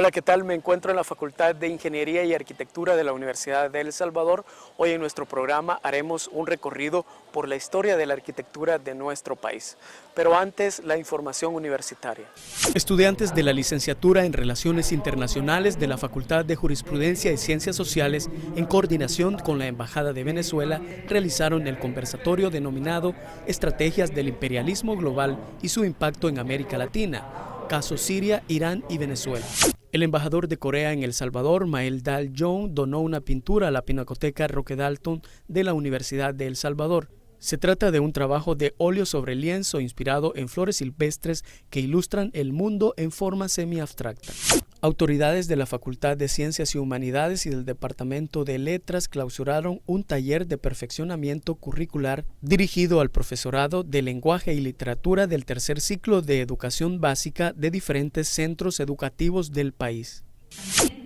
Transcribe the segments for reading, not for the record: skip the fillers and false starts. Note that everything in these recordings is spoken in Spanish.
Hola, ¿qué tal? Me encuentro en la Facultad de Ingeniería y Arquitectura de la Universidad de El Salvador. Hoy en nuestro programa haremos un recorrido por la historia de la arquitectura de nuestro país. Pero antes, la información universitaria. Estudiantes de la licenciatura en Relaciones Internacionales de la Facultad de Jurisprudencia y Ciencias Sociales, en coordinación con la Embajada de Venezuela, realizaron el conversatorio denominado Estrategias del Imperialismo Global y su impacto en América Latina, caso Siria, Irán y Venezuela. El embajador de Corea en El Salvador, Mael Dal-Jong, donó una pintura a la Pinacoteca Roque Dalton de la Universidad de El Salvador. Se trata de un trabajo de óleo sobre lienzo inspirado en flores silvestres que ilustran el mundo en forma semi-abstracta. Autoridades de la Facultad de Ciencias y Humanidades y del Departamento de Letras clausuraron un taller de perfeccionamiento curricular dirigido al profesorado de Lenguaje y Literatura del tercer ciclo de Educación Básica de diferentes centros educativos del país,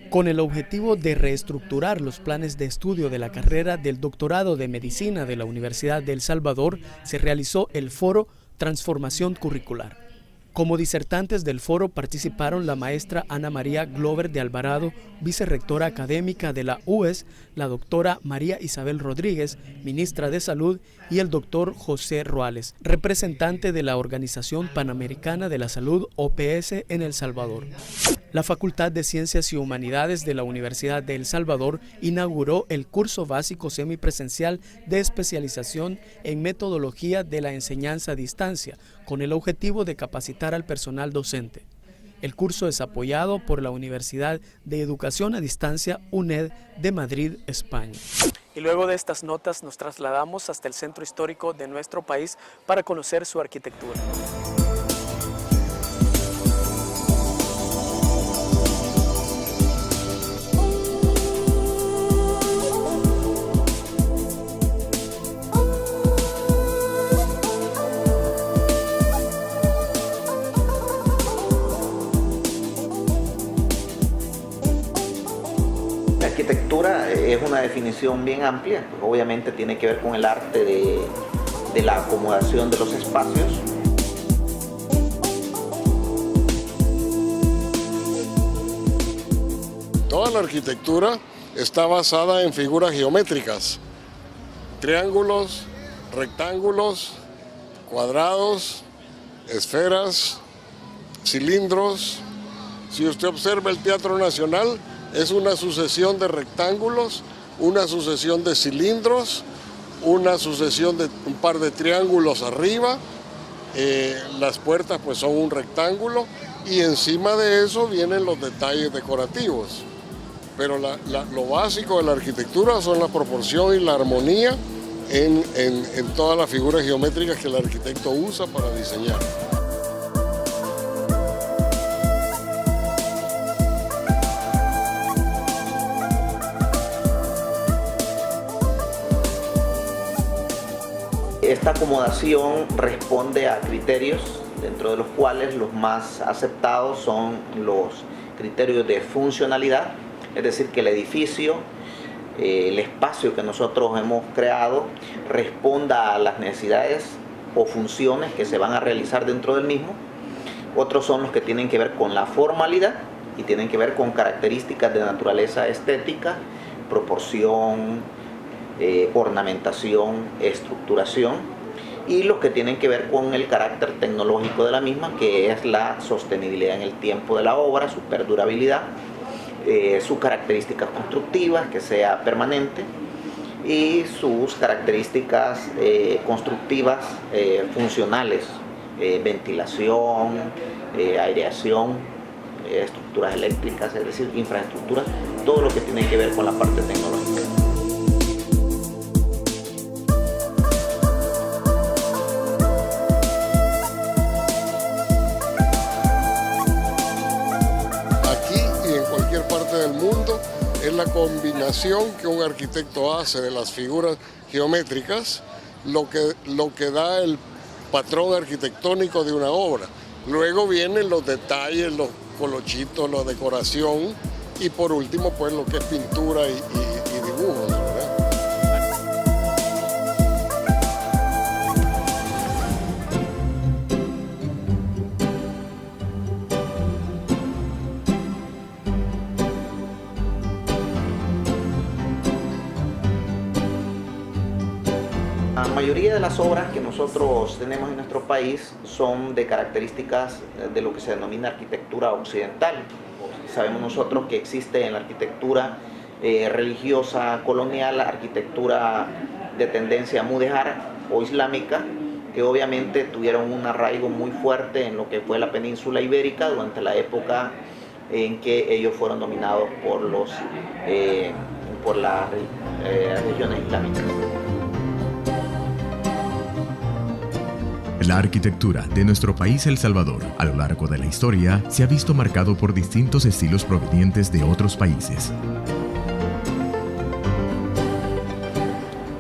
con el objetivo de reestructurar los planes de estudio de la carrera del doctorado de Medicina de la Universidad de El Salvador. Se realizó el foro Transformación Curricular. Como disertantes del foro participaron la maestra Ana María Glover de Alvarado, vicerrectora académica de la UES, la doctora María Isabel Rodríguez, ministra de Salud, y el doctor José Ruales, representante de la Organización Panamericana de la Salud, OPS, en El Salvador. La Facultad de Ciencias y Humanidades de la Universidad de El Salvador inauguró el curso básico semipresencial de especialización en metodología de la enseñanza a distancia, con el objetivo de capacitar al personal docente. El curso es apoyado por la Universidad de Educación a Distancia, UNED, de Madrid, España. Y luego de estas notas nos trasladamos hasta el centro histórico de nuestro país para conocer su arquitectura. Arquitectura es una definición bien amplia, pues obviamente tiene que ver con el arte de la acomodación de los espacios. Toda la arquitectura está basada en figuras geométricas, triángulos, rectángulos, cuadrados, esferas, cilindros. Si usted observa el Teatro Nacional, es una sucesión de rectángulos, una sucesión de cilindros, una sucesión de un par de triángulos arriba, las puertas pues son un rectángulo y encima de eso vienen los detalles decorativos. Pero lo básico de la arquitectura son la proporción y la armonía en todas las figuras geométricas que el arquitecto usa para diseñar. Esta acomodación responde a criterios, dentro de los cuales los más aceptados son los criterios de funcionalidad, es decir, que el edificio, el espacio que nosotros hemos creado, responda a las necesidades o funciones que se van a realizar dentro del mismo. Otros son los que tienen que ver con la formalidad y tienen que ver con características de naturaleza estética, proporción, ornamentación, estructuración, y los que tienen que ver con el carácter tecnológico de la misma, que es la sostenibilidad en el tiempo de la obra, su perdurabilidad, sus características constructivas, que sea permanente, y sus características constructivas funcionales, ventilación, aireación, estructuras eléctricas, es decir, infraestructuras, todo lo que tiene que ver con la parte tecnológica. Del mundo es la combinación que un arquitecto hace de las figuras geométricas lo que da el patrón arquitectónico de una obra. Luego vienen los detalles, los colochitos, la decoración y por último pues lo que es pintura y dibujos, ¿verdad? mayoría de las obras que nosotros tenemos en nuestro país son de características de lo que se denomina arquitectura occidental. Sabemos nosotros que existe en la arquitectura religiosa colonial, arquitectura de tendencia mudéjar o islámica, que obviamente tuvieron un arraigo muy fuerte en lo que fue la península ibérica durante la época en que ellos fueron dominados por las religiones islámicas. La arquitectura de nuestro país El Salvador, a lo largo de la historia, se ha visto marcado por distintos estilos provenientes de otros países.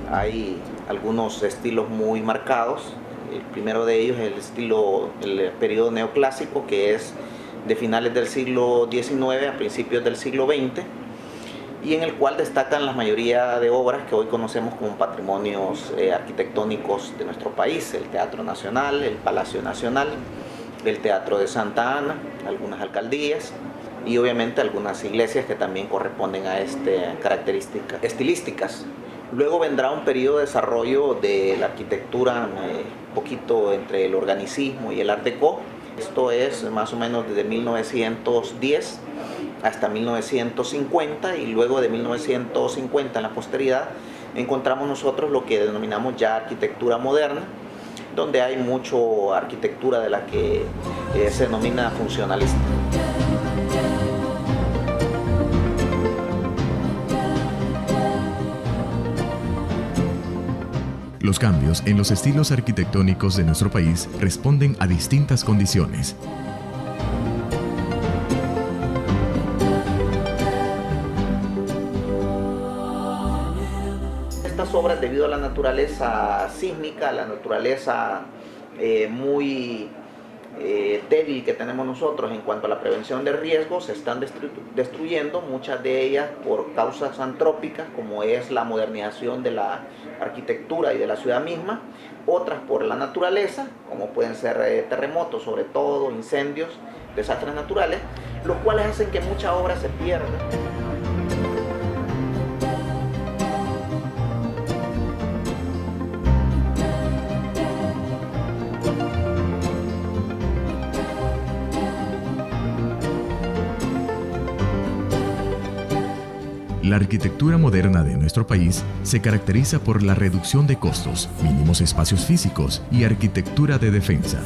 Hay algunos estilos muy marcados. El primero de ellos es el periodo neoclásico, que es de finales del siglo XIX a principios del siglo XX, y en el cual destacan la mayoría de obras que hoy conocemos como patrimonios arquitectónicos de nuestro país: el Teatro Nacional, el Palacio Nacional, el Teatro de Santa Ana, algunas alcaldías y obviamente algunas iglesias que también corresponden a estas características estilísticas. Luego vendrá un periodo de desarrollo de la arquitectura un poquito entre el organicismo y el Art Deco. Esto es más o menos desde 1910 hasta 1950, y luego de 1950 en la posteridad encontramos nosotros lo que denominamos ya arquitectura moderna, donde hay mucho arquitectura de la que se denomina funcionalista. Los cambios en los estilos arquitectónicos de nuestro país responden a distintas condiciones. Estas obras, debido a la naturaleza sísmica, la naturaleza muy débil que tenemos nosotros en cuanto a la prevención de riesgos, se están destruyendo, muchas de ellas por causas antrópicas, como es la modernización de la arquitectura y de la ciudad misma, otras por la naturaleza, como pueden ser terremotos, sobre todo incendios, desastres naturales, los cuales hacen que mucha obra se pierda. La arquitectura moderna de nuestro país se caracteriza por la reducción de costos, mínimos espacios físicos y arquitectura de defensa.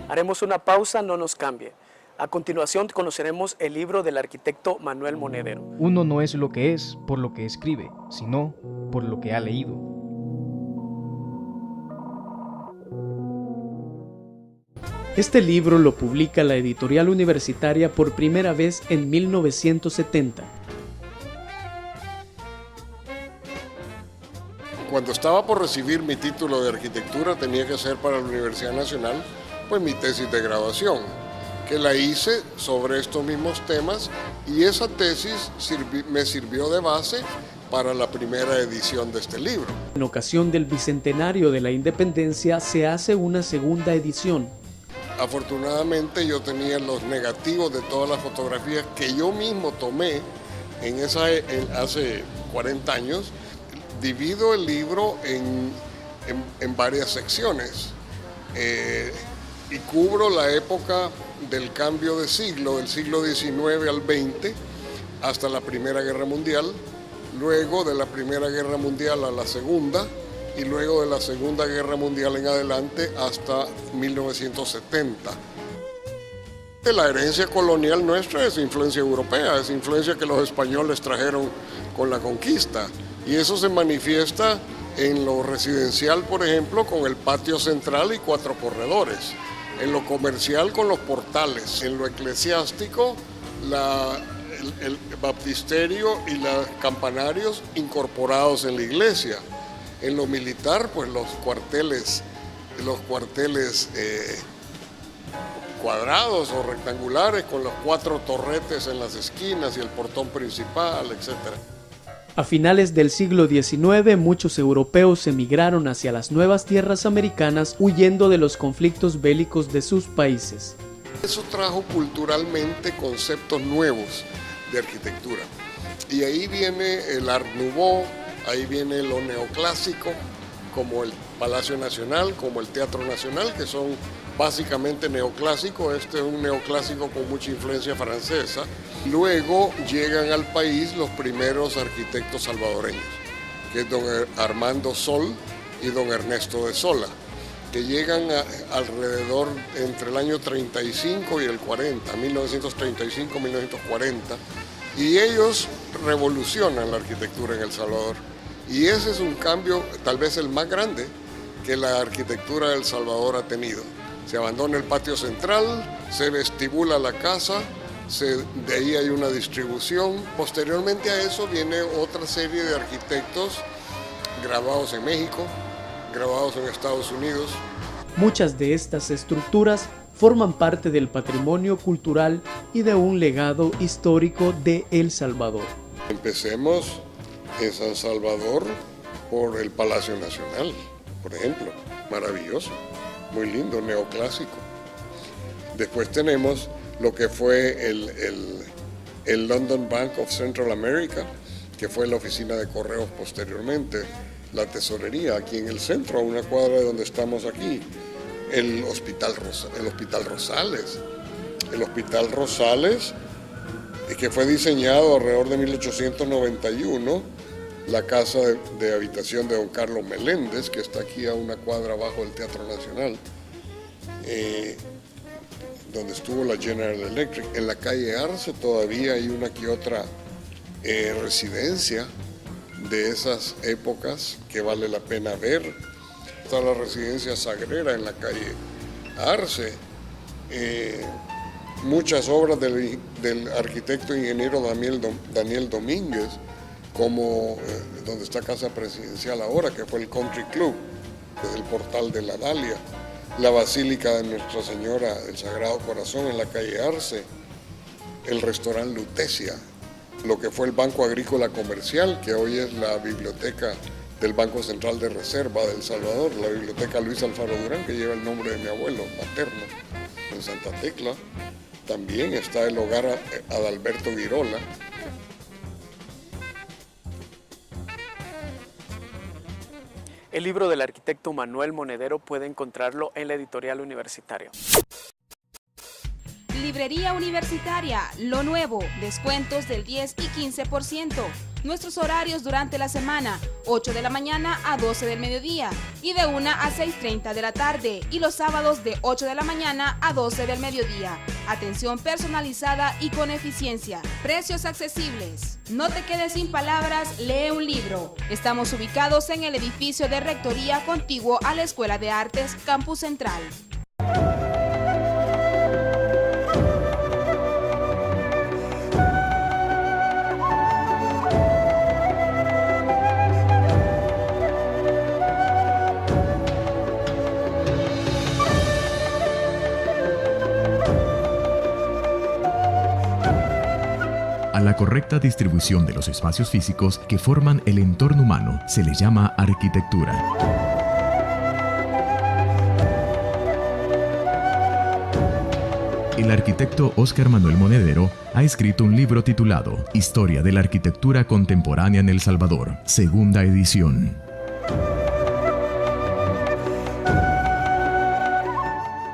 Haremos una pausa, no nos cambie. A continuación conoceremos el libro del arquitecto Manuel Monedero. Uno no es lo que es por lo que escribe, sino por lo que ha leído. Este libro lo publica la editorial universitaria por primera vez en 1970. Cuando estaba por recibir mi título de arquitectura, tenía que hacer para la Universidad Nacional pues mi tesis de graduación, que la hice sobre estos mismos temas, y esa tesis me sirvió de base para la primera edición de este libro. En ocasión del bicentenario de la independencia se hace una segunda edición. Afortunadamente yo tenía los negativos de todas las fotografías que yo mismo tomé hace 40 años. Divido el libro en varias secciones y cubro la época del cambio de siglo, del siglo XIX al XX, hasta la Primera Guerra Mundial, luego de la Primera Guerra Mundial a la Segunda, y luego de la Segunda Guerra Mundial en adelante hasta 1970. La herencia colonial nuestra es influencia europea, es influencia que los españoles trajeron con la conquista, y eso se manifiesta en lo residencial, por ejemplo, con el patio central y 4 corredores, en lo comercial con los portales, en lo eclesiástico el baptisterio y los campanarios incorporados en la iglesia. En lo militar, pues los cuarteles cuadrados o rectangulares con los 4 torretes en las esquinas y el portón principal, etc. A finales del siglo XIX, muchos europeos emigraron hacia las nuevas tierras americanas huyendo de los conflictos bélicos de sus países. Eso trajo culturalmente conceptos nuevos de arquitectura. Y ahí viene el Art Nouveau, ahí viene lo neoclásico, como el Palacio Nacional, como el Teatro Nacional, que son básicamente neoclásicos. Este es un neoclásico con mucha influencia francesa. Luego llegan al país los primeros arquitectos salvadoreños, que es don Armando Sol y don Ernesto de Sola, que llegan alrededor entre el año 35 y el 40, 1935-1940, y ellos revolucionan la arquitectura en El Salvador. Y ese es un cambio, tal vez el más grande, que la arquitectura de El Salvador ha tenido. Se abandona el patio central, se vestibula la casa, de ahí hay una distribución. Posteriormente a eso viene otra serie de arquitectos grabados en México, grabados en Estados Unidos. Muchas de estas estructuras forman parte del patrimonio cultural y de un legado histórico de El Salvador. Empecemos en San Salvador por el Palacio Nacional, por ejemplo, maravilloso, muy lindo, neoclásico. Después tenemos lo que fue el London Bank of Central America, que fue la oficina de correos posteriormente, la tesorería aquí en el centro, a una cuadra de donde estamos aquí, el Hospital Rosales. El Hospital Rosales, que fue diseñado alrededor de 1891, la casa de habitación de don Carlos Meléndez, que está aquí a una cuadra abajo del Teatro Nacional, donde estuvo la General Electric. En la calle Arce todavía hay una que otra residencia de esas épocas que vale la pena ver. Está la residencia Sagrera en la calle Arce. Muchas obras del arquitecto ingeniero Daniel Domínguez, como donde está Casa Presidencial ahora, que fue el Country Club, desde el Portal de la Dalia, la Basílica de Nuestra Señora del Sagrado Corazón en la calle Arce, el restaurante Lutecia, lo que fue el Banco Agrícola Comercial, que hoy es la biblioteca del Banco Central de Reserva de El Salvador, la biblioteca Luis Alfaro Durán, que lleva el nombre de mi abuelo materno, en Santa Tecla. También está el hogar Adalberto Girola. El libro del arquitecto Manuel Monedero puede encontrarlo en la editorial Universitario. Librería Universitaria, lo nuevo, descuentos del 10 y 15%. Nuestros horarios durante la semana, 8 de la mañana a 12 del mediodía y de 1 a 6:30 de la tarde, y los sábados de 8 de la mañana a 12 del mediodía. Atención personalizada y con eficiencia. Precios accesibles. No te quedes sin palabras, lee un libro. Estamos ubicados en el edificio de Rectoría contiguo a la Escuela de Artes Campus Central. A la correcta distribución de los espacios físicos que forman el entorno humano se le llama arquitectura. El arquitecto Óscar Manuel Monedero ha escrito un libro titulado Historia de la Arquitectura Contemporánea en El Salvador, segunda edición.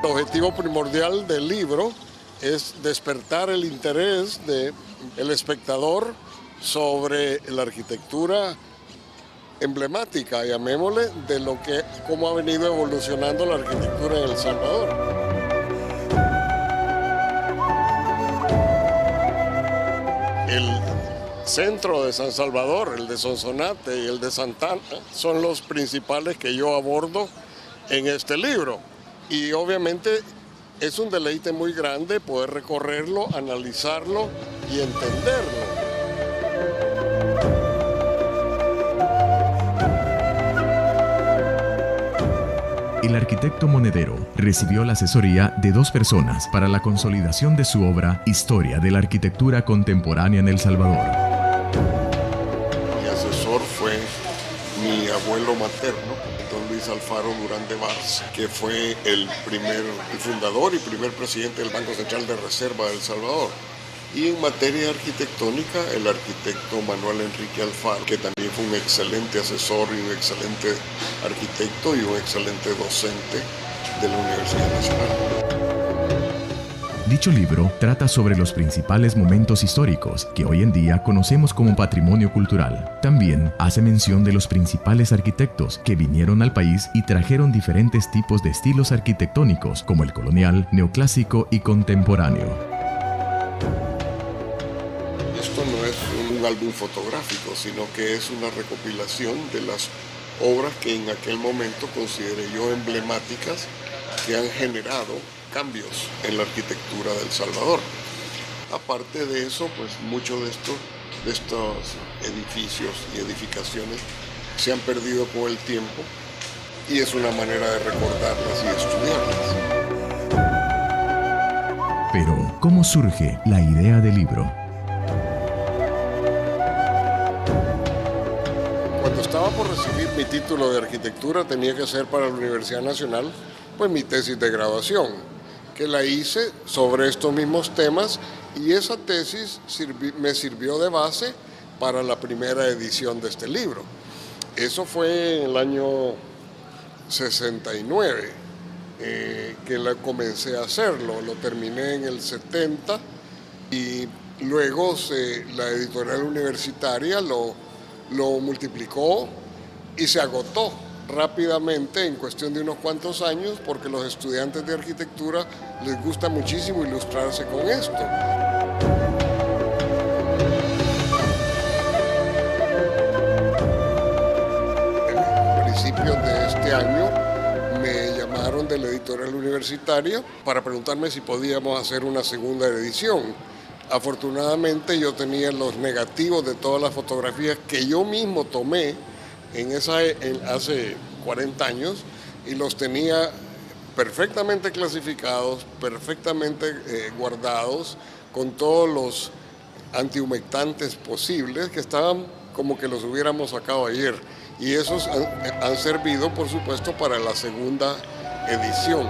El objetivo primordial del libro es despertar el interés del espectador sobre la arquitectura emblemática, llamémosle, de cómo ha venido evolucionando la arquitectura en El Salvador. El centro de San Salvador, el de Sonsonate y el de Santana, son los principales que yo abordo en este libro. Y obviamente es un deleite muy grande poder recorrerlo, analizarlo y entenderlo. El arquitecto Monedero recibió la asesoría de 2 personas para la consolidación de su obra Historia de la Arquitectura Contemporánea en El Salvador. Mi asesor fue mi abuelo materno, don Luis Alfaro Durán de Barça, que fue el fundador y primer presidente del Banco Central de Reserva de El Salvador. Y en materia arquitectónica, el arquitecto Manuel Enrique Alfaro, que también fue un excelente asesor y un excelente arquitecto y un excelente docente de la Universidad Nacional. Dicho libro trata sobre los principales momentos históricos que hoy en día conocemos como patrimonio cultural. También hace mención de los principales arquitectos que vinieron al país y trajeron diferentes tipos de estilos arquitectónicos como el colonial, neoclásico y contemporáneo. Esto no es un álbum fotográfico, sino que es una recopilación de las obras que en aquel momento consideré yo emblemáticas que han generado cambios en la arquitectura de El Salvador. Aparte de eso, pues muchos de estos edificios y edificaciones se han perdido con el tiempo y es una manera de recordarlas y estudiarlas. Pero, ¿cómo surge la idea del libro? Cuando estaba por recibir mi título de arquitectura, tenía que hacer para la Universidad Nacional pues mi tesis de graduación, que la hice sobre estos mismos temas, y esa tesis me sirvió de base para la primera edición de este libro. Eso fue en el año 69 que comencé a hacerlo, lo terminé en el 70 y luego la editorial universitaria lo multiplicó y se agotó rápidamente en cuestión de unos cuantos años, porque los estudiantes de arquitectura les gusta muchísimo ilustrarse con esto. A principios de este año me llamaron de la editorial universitaria para preguntarme si podíamos hacer una segunda edición. Afortunadamente yo tenía los negativos de todas las fotografías que yo mismo tomé hace 40 años, y los tenía perfectamente clasificados, perfectamente guardados, con todos los antihumectantes posibles, que estaban como que los hubiéramos sacado ayer. Y esos han servido, por supuesto, para la segunda edición.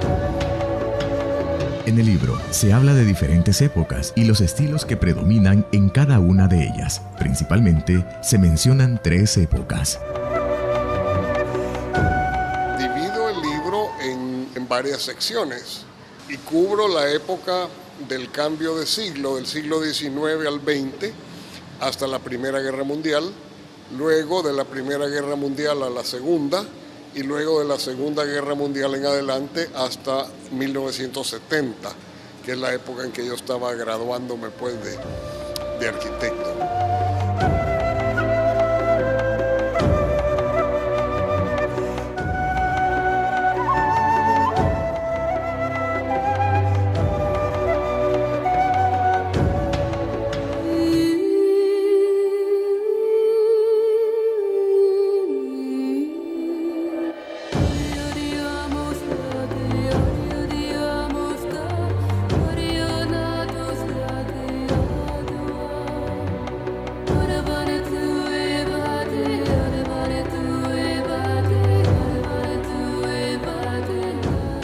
En el libro se habla de diferentes épocas y los estilos que predominan en cada una de ellas. Principalmente se mencionan 3 épocas. En varias secciones y cubro la época del cambio de siglo, del siglo XIX al XX, hasta la Primera Guerra Mundial, luego de la Primera Guerra Mundial a la Segunda, y luego de la Segunda Guerra Mundial en adelante hasta 1970, que es la época en que yo estaba graduándome pues de arquitecto.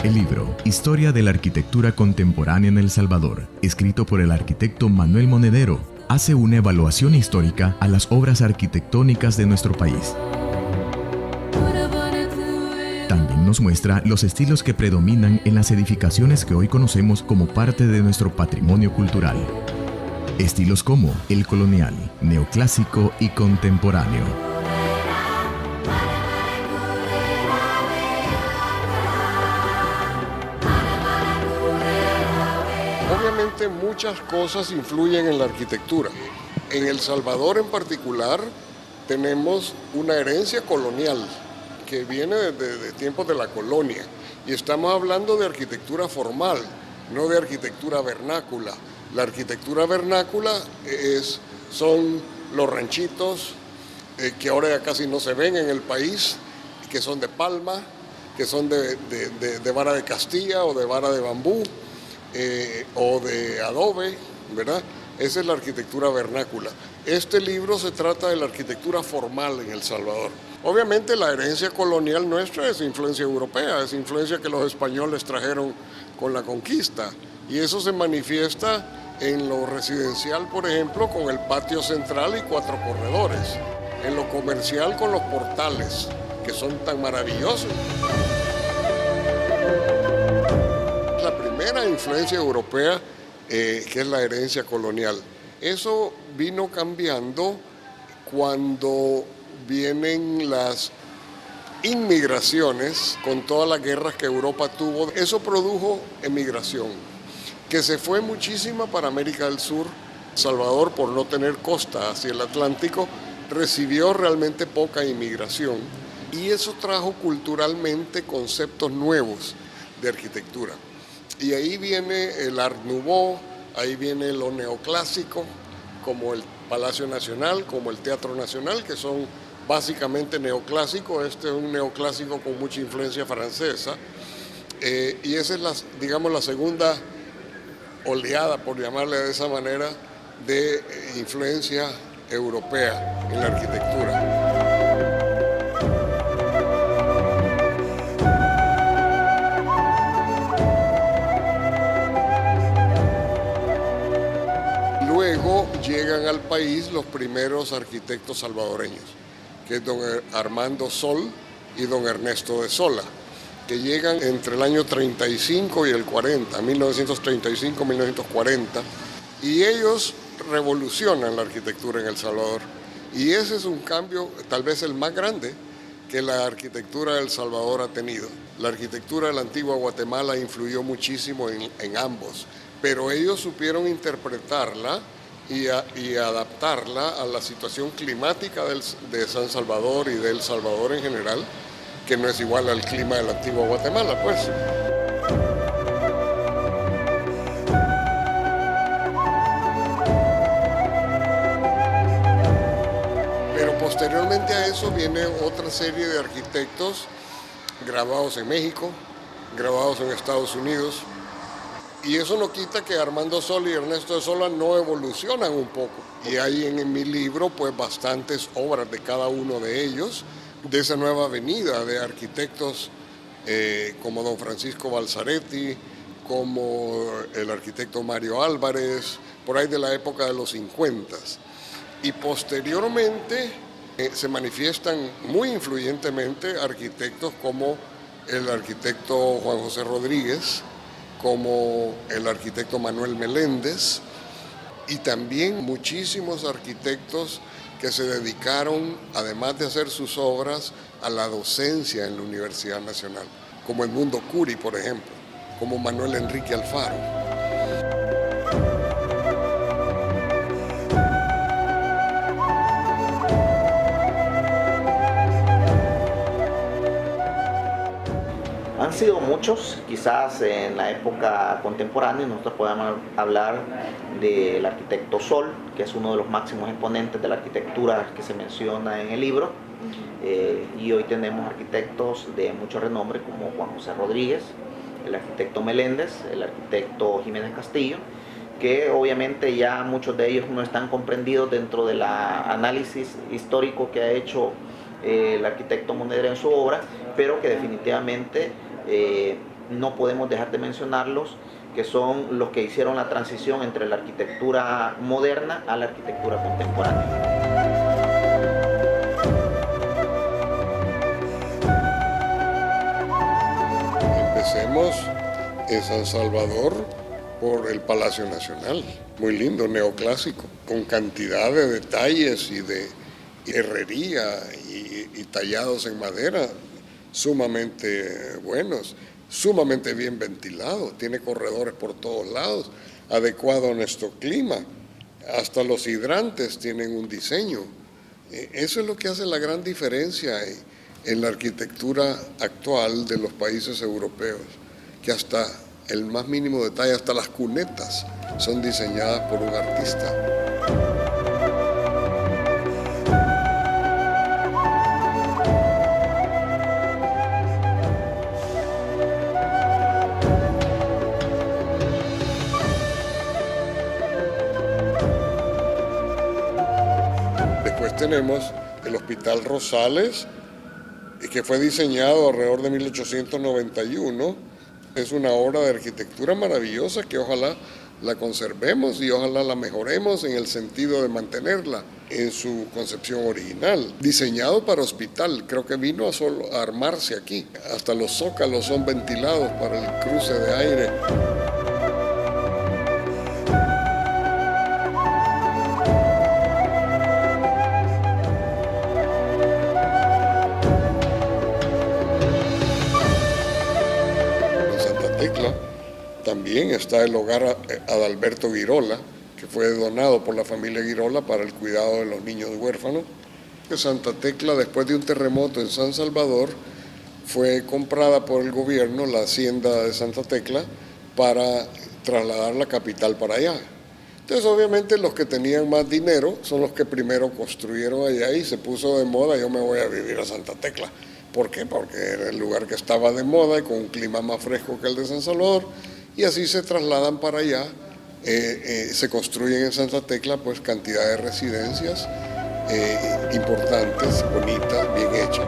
El libro Historia de la Arquitectura Contemporánea en El Salvador, escrito por el arquitecto Manuel Monedero, hace una evaluación histórica a las obras arquitectónicas de nuestro país. También nos muestra los estilos que predominan en las edificaciones que hoy conocemos como parte de nuestro patrimonio cultural. Estilos como el colonial, neoclásico y contemporáneo. Obviamente muchas cosas influyen en la arquitectura. En El Salvador en particular tenemos una herencia colonial que viene de tiempos de la colonia, y estamos hablando de arquitectura formal, no de arquitectura vernácula. La arquitectura vernácula son los ranchitos que ahora ya casi no se ven en el país, que son de palma, que son de vara de castilla o de vara de bambú, o de adobe, ¿verdad? Esa es la arquitectura vernácula. Este libro se trata de la arquitectura formal en El Salvador. Obviamente la herencia colonial nuestra es influencia europea, es influencia que los españoles trajeron con la conquista, y eso se manifiesta En lo residencial, por ejemplo, con el patio central y 4 corredores. En lo comercial, con los portales, que son tan maravillosos. La primera influencia europea, que es la herencia colonial. Eso vino cambiando cuando vienen las inmigraciones con todas las guerras que Europa tuvo. Eso produjo emigración, que se fue muchísima para América del Sur. Salvador, por no tener costa hacia el Atlántico, recibió realmente poca inmigración y eso trajo culturalmente conceptos nuevos de arquitectura. Y ahí viene el Art Nouveau, ahí viene lo neoclásico, como el Palacio Nacional, como el Teatro Nacional, que son básicamente neoclásicos. Este es un neoclásico con mucha influencia francesa. Y esa es, digamos, la segunda oleada, por llamarle de esa manera, de influencia europea en la arquitectura. Luego llegan al país los primeros arquitectos salvadoreños, que es don Armando Sol y don Ernesto de Sola, que llegan entre el año 35 y el 40, 1935-1940, y ellos revolucionan la arquitectura en El Salvador. Y ese es un cambio, tal vez el más grande, que la arquitectura de El Salvador ha tenido. La arquitectura de la antigua Guatemala influyó muchísimo en ambos, pero ellos supieron interpretarla y adaptarla a la situación climática de San Salvador y de El Salvador en general, que no es igual al clima de la antigua Guatemala, pues. Pero posteriormente a eso viene otra serie de arquitectos grabados en México, grabados en Estados Unidos, y eso no quita que Armando Sol y Ernesto de Sola no evolucionan un poco. Y hay en mi libro pues bastantes obras de cada uno de ellos, de esa nueva avenida de arquitectos como don Francisco Balzaretti, como el arquitecto Mario Álvarez, por ahí de la época de los 50. Y posteriormente se manifiestan muy influyentemente arquitectos como el arquitecto Juan José Rodríguez, como el arquitecto Manuel Meléndez, y también muchísimos arquitectos que se dedicaron, además de hacer sus obras, a la docencia en la Universidad Nacional, como Edmundo Curi, por ejemplo, como Manuel Enrique Alfaro. Han sido muchos, quizás en la época contemporánea. Nosotros podemos hablar del arquitecto Sol, que es uno de los máximos exponentes de la arquitectura que se menciona en el libro. Y hoy tenemos arquitectos de mucho renombre como Juan José Rodríguez, el arquitecto Meléndez, el arquitecto Jiménez Castillo, que obviamente ya muchos de ellos no están comprendidos dentro del análisis histórico que ha hecho el arquitecto Monedero en su obra, pero que definitivamente no podemos dejar de mencionarlos, que son los que hicieron la transición entre la arquitectura moderna a la arquitectura contemporánea. Empecemos en San Salvador por el Palacio Nacional, muy lindo, neoclásico, con cantidad de detalles y de herrería y tallados en madera, sumamente buenos, sumamente bien ventilado, tiene corredores por todos lados, adecuado a nuestro clima, hasta los hidrantes tienen un diseño. Eso es lo que hace la gran diferencia en la arquitectura actual de los países europeos, que hasta el más mínimo detalle, hasta las cunetas, son diseñadas por un artista. Tenemos el Hospital Rosales, que fue diseñado alrededor de 1891. Es una obra de arquitectura maravillosa que ojalá la conservemos y ojalá la mejoremos en el sentido de mantenerla en su concepción original. Diseñado para hospital, creo que vino a armarse aquí. Hasta los zócalos son ventilados para el cruce de aire. En Santa Tecla también está el hogar Adalberto Girola, que fue donado por la familia Girola para el cuidado de los niños huérfanos. Santa Tecla, después de un terremoto en San Salvador, fue comprada por el gobierno, la hacienda de Santa Tecla, para trasladar la capital para allá. Entonces, obviamente, los que tenían más dinero son los que primero construyeron allá y se puso de moda, yo me voy a vivir a Santa Tecla. ¿Por qué? Porque era el lugar que estaba de moda y con un clima más fresco que el de San Salvador, y así se trasladan para allá. Se construyen en Santa Tecla pues cantidad de residencias importantes, bonitas, bien hechas.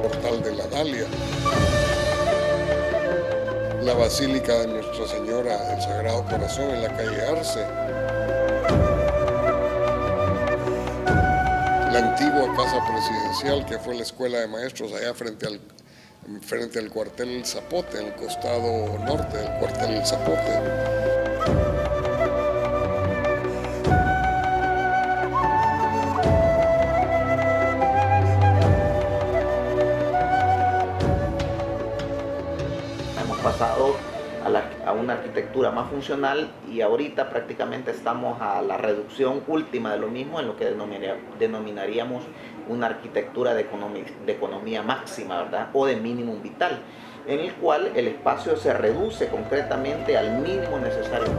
Portal de la Dalia, la Basílica de Nuestra Señora del Sagrado Corazón en la calle Arce, la antigua casa presidencial que fue la escuela de maestros allá frente al cuartel Zapote, en el costado norte del cuartel Zapote. Hemos pasado a una arquitectura más funcional y ahorita prácticamente estamos a la reducción última de lo mismo en lo que denominaríamos una arquitectura de economía máxima, ¿verdad? O de mínimo vital, en el cual el espacio se reduce concretamente al mínimo necesario.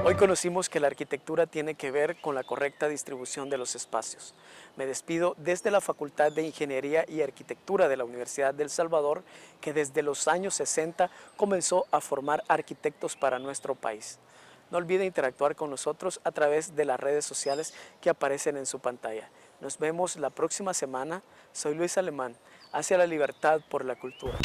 Hoy conocimos que la arquitectura tiene que ver con la correcta distribución de los espacios. Me despido desde la Facultad de Ingeniería y Arquitectura de la Universidad de El Salvador, que desde los años 60 comenzó a formar arquitectos para nuestro país. No olvide interactuar con nosotros a través de las redes sociales que aparecen en su pantalla. Nos vemos la próxima semana. Soy Luis Alemán, hacia la libertad por la cultura.